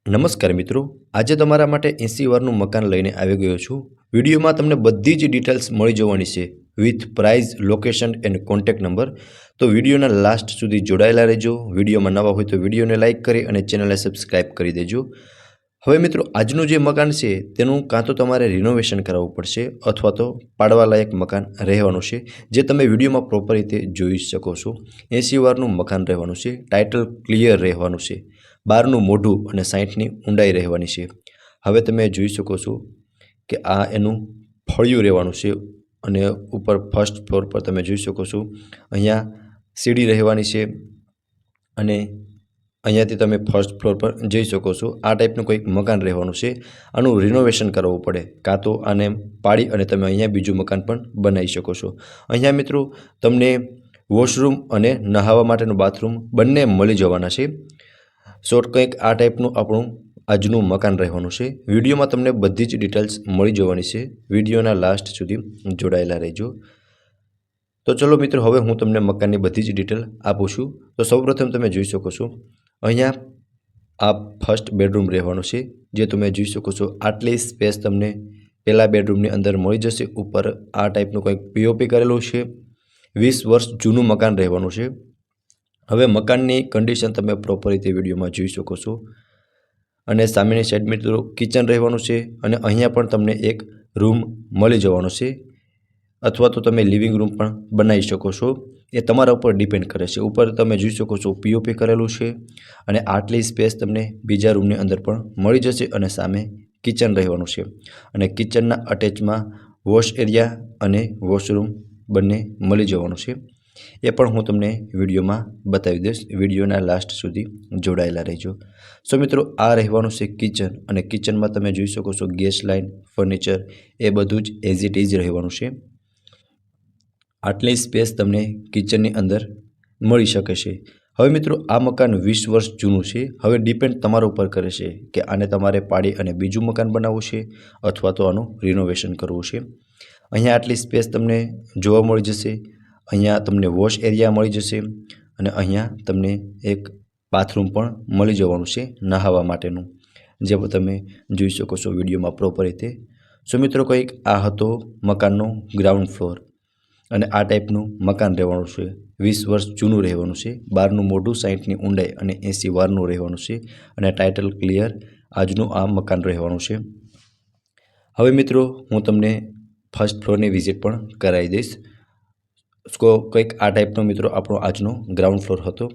નમસ્કાર મિત્રો, આજે તમારા માટે 80 વારનું મકાન લઈને આવી ગયો છું। વિડીયોમાં તમને બધી જ ડિટેલ્સ મળી જવાની છે with price, location and contact number. તો વિડીયોના લાસ્ટ સુધી જોડાયેલા રહેજો। વિડીયોમાં નવા હોય તો વિડીયોને લાઇક કરી અને ચેનલને સબસ્ક્રાઇબ કરી દેજો। હવે મિત્રો, આજનું જે મકાન છે તેનું કાં તો તમારે રિનોવેશન કરાવવું પડશે અથવા તો પાડવાલાયક મકાન રહેવાનું છે, જે તમે વિડીયોમાં પ્રોપર રીતે જોઈ શકો છો। 80 વારનું મકાન રહેવાનું છે, ટાઇટલ ક્લિયર રહેવાનું છે, બારનું મોઢું અને 60ની ઊંડાઈ રહેવાની છે। હવે તમે જોઈ શકો છો કે આ એનું ફળિયું રહેવાનું છે અને ઉપર ફર્સ્ટ ફ્લોર પર તમે જોઈ શકો છો અહીંયા સીડી રહેવાની છે અને અહીંયાથી તમે ફર્સ્ટ ફ્લોર પર જઈ શકો છો। આ ટાઈપનું કંઈક મકાન રહેવાનું છે। આનું રિનોવેશન કરવું પડે, કાં તો આને પાડી અને તમે અહીંયા બીજું મકાન પણ બનાવી શકો છો। અહીંયા મિત્રો તમને વોશરૂમ અને નહાવા માટેનું બાથરૂમ બંને મળી જવાના છે। શોર્ટ કંઈક આ ટાઈપનું આપણું આજનું મકાન રહેવાનું છે। વિડીયોમાં તમને બધી જ ડિટેલ્સ મળી જવાની છે। વિડીયોના લાસ્ટ સુધી જોડાયેલા રહેજો। તો ચલો મિત્રો, હવે હું તમને મકાનની બધી જ ડિટેલ આપું છું। તો સૌપ્રથમ તમે જોઈ શકો છો અહીંયા આ ફર્સ્ટ બેડરૂમ રહેવાનું છે, જે તમે જોઈ શકો છો। આટલી સ્પેસ તમને પહેલા બેડરૂમની અંદર મળી જશે। ઉપર આ ટાઈપનું કંઈક પીઓપી કરેલું છે। 20 વર્ષ જૂનું મકાન રહેવાનું છે। હવે મકાનની કન્ડિશન તમે પ્રોપર રીતે વિડીયોમાં જોઈ શકો છો અને સામેની સાઈડ મિત્રો કિચન રહેવાનું છે અને અહીંયા પણ તમને એક રૂમ મળી જવાનો છે અથવા તો તમે લિવિંગ રૂમ પણ બનાવી શકો છો। એ તમારા ઉપર ડિપેન્ડ કરે છે। ઉપર તમે જોઈ શકો છો પીઓપી કરેલું છે અને આટલી સ્પેસ તમને બીજા રૂમની અંદર પણ મળી જશે અને સામે કિચન રહેવાનું છે અને કિચનના અટેચમાં વોશ એરિયા અને વોશરૂમ બંને મળી જવાનું છે। એ પણ હું તમને વિડીયોમાં બતાવી દઈશ। વિડીયોના લાસ્ટ સુધી જોડાયેલા રહેજો। સો મિત્રો, આ રહેવાનું છે કિચન અને કિચનમાં તમે જોઈ શકો છો ગેસ લાઇન, ફર્નિચર એ બધું જ એઝ ઇટ ઇઝ રહેવાનું છે। આટલી સ્પેસ તમને કિચનની અંદર મળી શકે છે। હવે મિત્રો, આ મકાન 20 વર્ષ જૂનું છે। હવે ડિપેન્ડ તમારા ઉપર કરે છે કે આને તમારે પાડી અને બીજું મકાન બનાવવું છે અથવા તો આનું રિનોવેશન કરવું છે। અહીંયા આટલી સ્પેસ તમને જોવા મળી જશે। અહીંયા તમને વોશ એરિયા મળી જશે અને અહીંયા તમને એક બાથરૂમ પણ મળી જવાનું છે નહાવા માટેનું, જે તમે જોઈ શકો છો વિડીયોમાં પ્રોપર રીતે। સો મિત્રો, કંઈક આ હતો મકાનનો ગ્રાઉન્ડ ફ્લોર અને આ ટાઈપનું મકાન રહેવાનું છે। 20 વર્ષ જૂનું રહેવાનું છે, બારનું મોઢું, 60ની ઊંડાઈ અને 80 વારનું રહેવાનું છે અને ટાઇટલ ક્લિયર આજનું આ મકાન રહેવાનું છે। હવે મિત્રો, હું તમને ફર્સ્ટ ફ્લોરની વિઝિટ પણ કરાવી દઈશ। કંઈક આ ટાઈપનો મિત્રો આપણો આજનો ગ્રાઉન્ડ ફ્લોર હતો।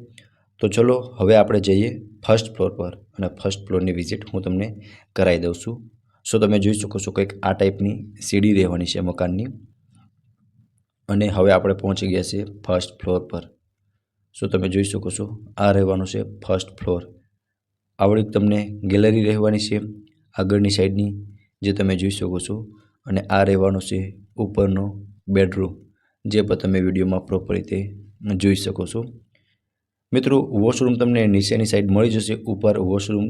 તો ચલો હવે આપણે જઈએ ફર્સ્ટ ફ્લોર પર અને ફર્સ્ટ ફ્લોરની વિઝિટ હું તમને કરાવી દઉં છું। સો તમે જોઈ શકો છો કંઈક આ ટાઈપની સીડી રહેવાની છે મકાનની અને હવે આપણે પહોંચી ગયા છીએ ફર્સ્ટ ફ્લોર પર। સો તમે જોઈ શકો છો આ રહેવાનું છે ફર્સ્ટ ફ્લોર। આવડી તમને ગેલેરી રહેવાની છે આગળની સાઈડની, જે તમે જોઈ શકો છો અને આ રહેવાનું છે ઉપરનો બેડરૂમ, જે પણ તમે વિડીયોમાં પ્રોપર રીતે જોઈ શકો છો। મિત્રો, વોશરૂમ તમને નીચેની સાઈડ મળી જશે, ઉપર વોશરૂમ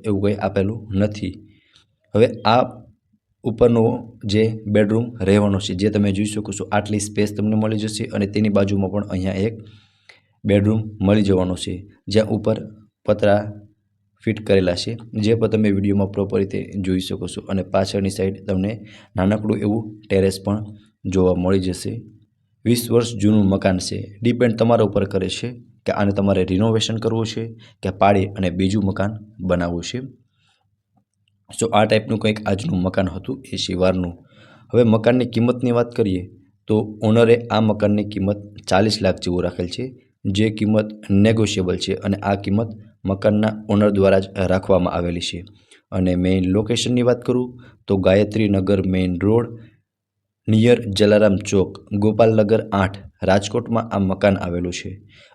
એવું કંઈ આપેલું નથી। હવે આ ઉપરનો જે બેડરૂમ રહેવાનો છે, જે તમે જોઈ શકો છો આટલી સ્પેસ તમને મળી જશે અને તેની બાજુમાં પણ અહીંયા એક બેડરૂમ મળી જવાનો છે, જ્યાં ઉપર પતરા ફિટ કરેલા છે, જે પણ તમે વિડીયોમાં પ્રોપર રીતે જોઈ શકો છો અને પાછળની સાઈડ તમને નાનકડું એવું ટેરેસ પણ જોવા મળી જશે। 20 વર્ષ જૂનું મકાન છે। ડિપેન્ડ તમારા ઉપર કરે છે કે આને તમારે રિનોવેશન કરવું છે કે પાડી અને બીજું મકાન બનાવવું છે। સો આ ટાઈપનું કંઈક આજનું મકાન હતું 80 વારનું। હવે મકાનની કિંમતની વાત કરીએ તો ઓનરે આ મકાનની કિંમત 40 લાખ જેવું રાખેલ છે, જે કિંમત નેગોશિયેબલ છે અને આ કિંમત મકાનના ઓનર દ્વારા જ રાખવામાં આવેલી છે। અને મેઇન લોકેશનની વાત કરું તો ગાયત્રી નગર મેઇન રોડ નિયર જલારામ ચોક, ગોપાલનગર 8, રાજકોટમાં આ મકાન આવેલું છે।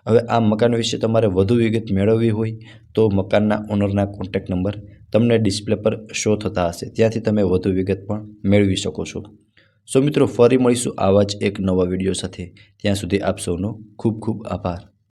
હવે આ મકાન વિશે તમારે વધુ વિગત મેળવવી હોય તો મકાનના ઓનરના કોન્ટેક્ટ નંબર તમને ડિસ્પ્લે પર શો થતા હશે, ત્યાંથી તમે વધુ વિગત પણ મેળવી શકો છો। સો મિત્રો, ફરી મળીશું આવા જ એક નવા વિડીયો સાથે। ત્યાં સુધી આપ સૌનો ખૂબ ખૂબ આભાર।